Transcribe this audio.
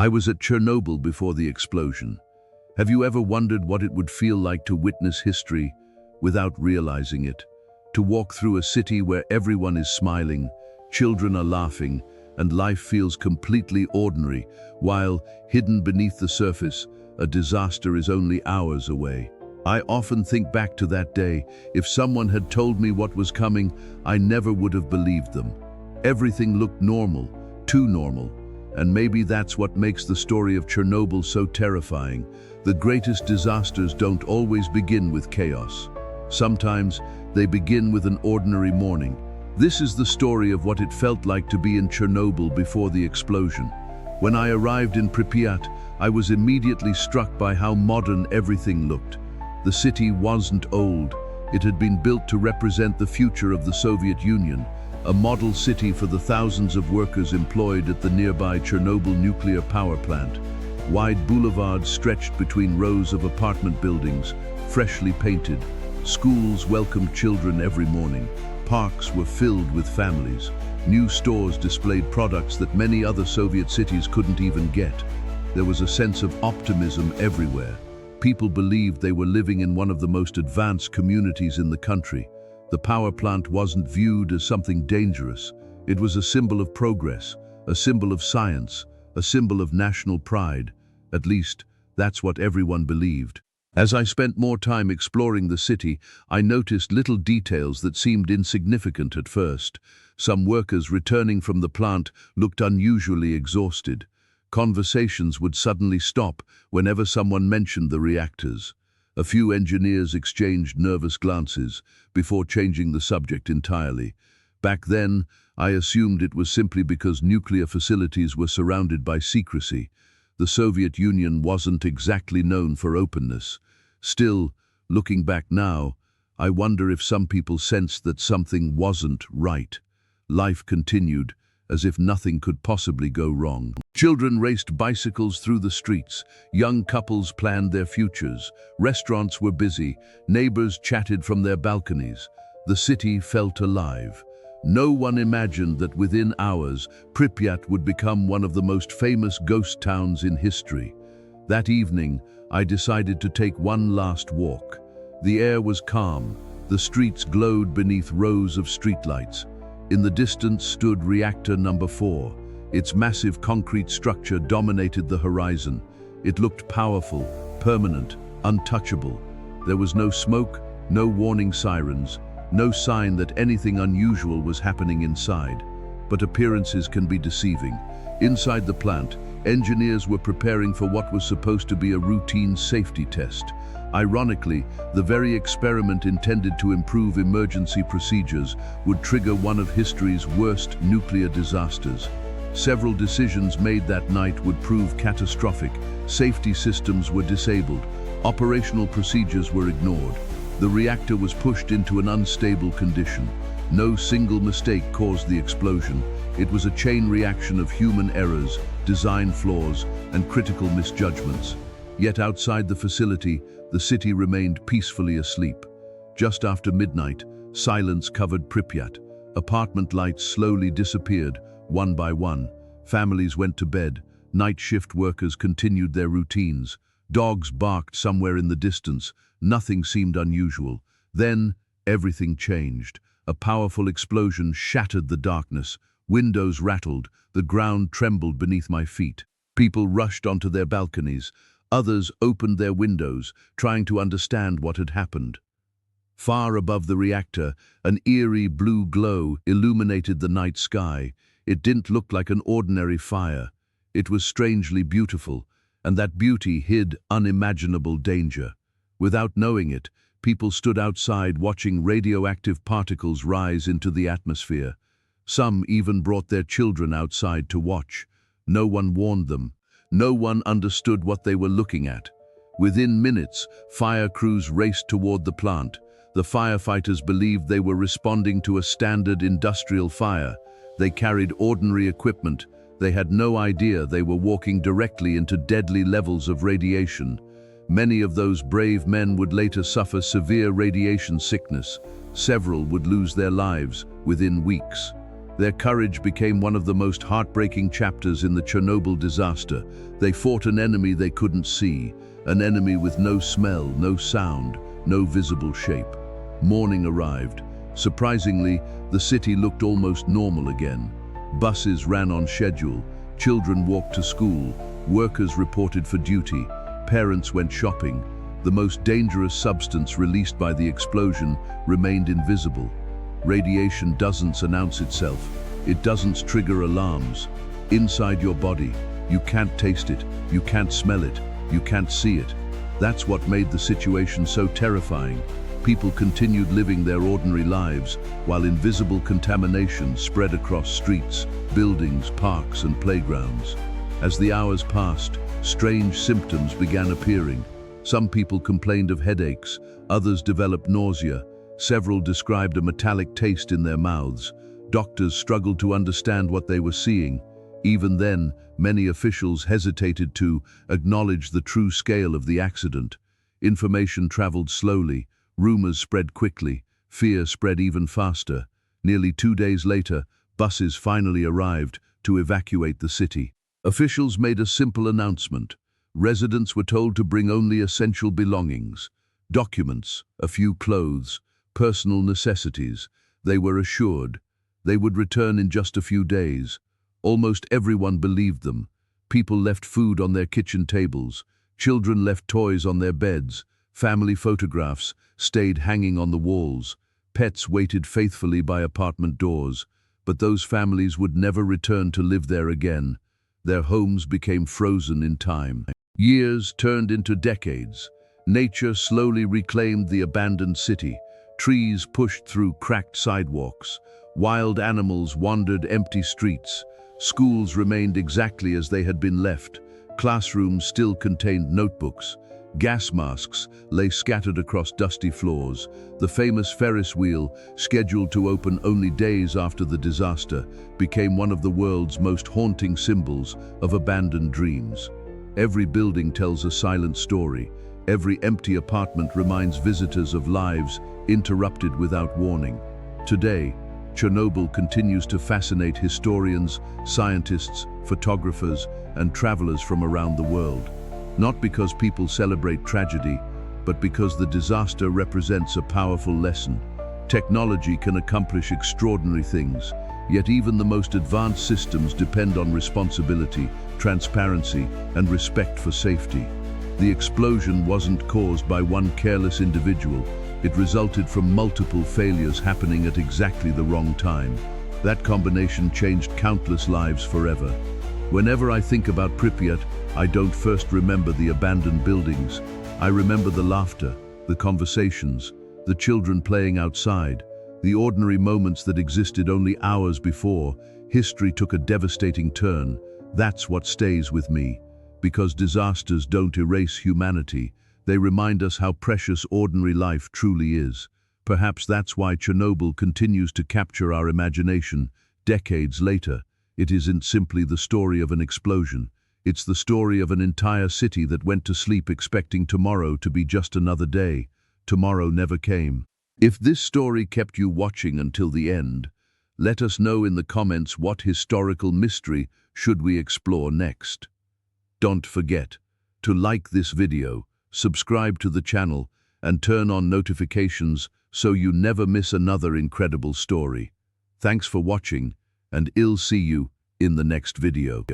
I was at Chernobyl before the explosion. Have you ever wondered what it would feel like to witness history without realizing it? To walk through a city where everyone is smiling, children are laughing, and life feels completely ordinary, while, hidden beneath the surface, a disaster is only hours away. I often think back to that day. If someone had told me what was coming, I never would have believed them. Everything looked normal, too normal. And maybe that's what makes the story of Chernobyl so terrifying. The greatest disasters don't always begin with chaos. Sometimes they begin with an ordinary morning. This is the story of what it felt like to be in Chernobyl before the explosion. When I arrived in Pripyat, I was immediately struck by how modern everything looked. The city wasn't old. It had been built to represent the future of the Soviet Union, a model city for the thousands of workers employed at the nearby Chernobyl Nuclear Power Plant. Wide boulevards stretched between rows of apartment buildings, freshly painted. Schools welcomed children every morning. Parks were filled with families. New stores displayed products that many other Soviet cities couldn't even get. There was a sense of optimism everywhere. People believed they were living in one of the most advanced communities in the country. The power plant wasn't viewed as something dangerous. It was a symbol of progress, a symbol of science, a symbol of national pride. At least, that's what everyone believed. As I spent more time exploring the city, I noticed little details that seemed insignificant at first. Some workers returning from the plant looked unusually exhausted. Conversations would suddenly stop whenever someone mentioned the reactors. A few engineers exchanged nervous glances before changing the subject entirely. Back then, I assumed it was simply because nuclear facilities were surrounded by secrecy. The Soviet Union wasn't exactly known for openness. Still, looking back now, I wonder if some people sensed that something wasn't right. Life continued, as if nothing could possibly go wrong. Children raced bicycles through the streets. Young couples planned their futures. Restaurants were busy. Neighbors chatted from their balconies. The city felt alive. No one imagined that within hours, Pripyat would become one of the most famous ghost towns in history. That evening, I decided to take one last walk. The air was calm. The streets glowed beneath rows of streetlights. In the distance stood Reactor No. 4. Its massive concrete structure dominated the horizon. It looked powerful, permanent, untouchable. There was no smoke, no warning sirens, no sign that anything unusual was happening inside. But appearances can be deceiving. Inside the plant, engineers were preparing for what was supposed to be a routine safety test. Ironically, the very experiment intended to improve emergency procedures would trigger one of history's worst nuclear disasters. Several decisions made that night would prove catastrophic. Safety systems were disabled. Operational procedures were ignored. The reactor was pushed into an unstable condition. No single mistake caused the explosion. It was a chain reaction of human errors, design flaws, and critical misjudgments. Yet outside the facility, the city remained peacefully asleep. Just after midnight, silence covered Pripyat. Apartment lights slowly disappeared, one by one. Families went to bed. Night shift workers continued their routines. Dogs barked somewhere in the distance. Nothing seemed unusual. Then, everything changed. A powerful explosion shattered the darkness. Windows rattled. The ground trembled beneath my feet. People rushed onto their balconies. Others opened their windows, trying to understand what had happened. Far above the reactor, an eerie blue glow illuminated the night sky. It didn't look like an ordinary fire. It was strangely beautiful, and that beauty hid unimaginable danger. Without knowing it, people stood outside watching radioactive particles rise into the atmosphere. Some even brought their children outside to watch. No one warned them. No one understood what they were looking at. Within minutes, fire crews raced toward the plant. The firefighters believed they were responding to a standard industrial fire. They carried ordinary equipment. They had no idea they were walking directly into deadly levels of radiation. Many of those brave men would later suffer severe radiation sickness. Several would lose their lives within weeks. Their courage became one of the most heartbreaking chapters in the Chernobyl disaster. They fought an enemy they couldn't see, an enemy with no smell, no sound, no visible shape. Morning arrived. Surprisingly, the city looked almost normal again. Buses ran on schedule, children walked to school, workers reported for duty, parents went shopping. The most dangerous substance released by the explosion remained invisible. Radiation doesn't announce itself. It doesn't trigger alarms. Inside your body, you can't taste it, you can't smell it, you can't see it. That's what made the situation so terrifying. People continued living their ordinary lives while invisible contamination spread across streets, buildings, parks, and playgrounds. As the hours passed, strange symptoms began appearing. Some people complained of headaches, others developed nausea. Several described a metallic taste in their mouths. Doctors struggled to understand what they were seeing. Even then, many officials hesitated to acknowledge the true scale of the accident. Information traveled slowly, rumors spread quickly, fear spread even faster. Nearly 2 days later, buses finally arrived to evacuate the city. Officials made a simple announcement. Residents were told to bring only essential belongings, documents, a few clothes, personal necessities. They were assured they would return in just a few days. Almost everyone believed them. People left food on their kitchen tables. Children left toys on their beds. Family photographs stayed hanging on the walls. Pets waited faithfully by apartment doors. But those families would never return to live there again. Their homes became frozen in time. Years turned into decades. Nature slowly reclaimed the abandoned city. Trees pushed through cracked sidewalks. Wild animals wandered empty streets. Schools remained exactly as they had been left. Classrooms still contained notebooks. Gas masks lay scattered across dusty floors. The famous Ferris wheel, scheduled to open only days after the disaster, became one of the world's most haunting symbols of abandoned dreams. Every building tells a silent story. Every empty apartment reminds visitors of lives interrupted without warning. Today, Chernobyl continues to fascinate historians, scientists, photographers, and travelers from around the world. Not because people celebrate tragedy, but because the disaster represents a powerful lesson. Technology can accomplish extraordinary things, yet even the most advanced systems depend on responsibility, transparency, and respect for safety. The explosion wasn't caused by one careless individual. It resulted from multiple failures happening at exactly the wrong time. That combination changed countless lives forever. Whenever I think about Pripyat, I don't first remember the abandoned buildings. I remember the laughter, the conversations, the children playing outside, the ordinary moments that existed only hours before history took a devastating turn. That's what stays with me. Because disasters don't erase humanity, they remind us how precious ordinary life truly is. Perhaps that's why Chernobyl continues to capture our imagination decades later. It isn't simply the story of an explosion. It's the story of an entire city that went to sleep expecting tomorrow to be just another day. Tomorrow never came. If this story kept you watching until the end, let us know in the comments what historical mystery should we explore next. Don't forget to like this video, subscribe to the channel, and turn on notifications so you never miss another incredible story. Thanks for watching, and I'll see you in the next video.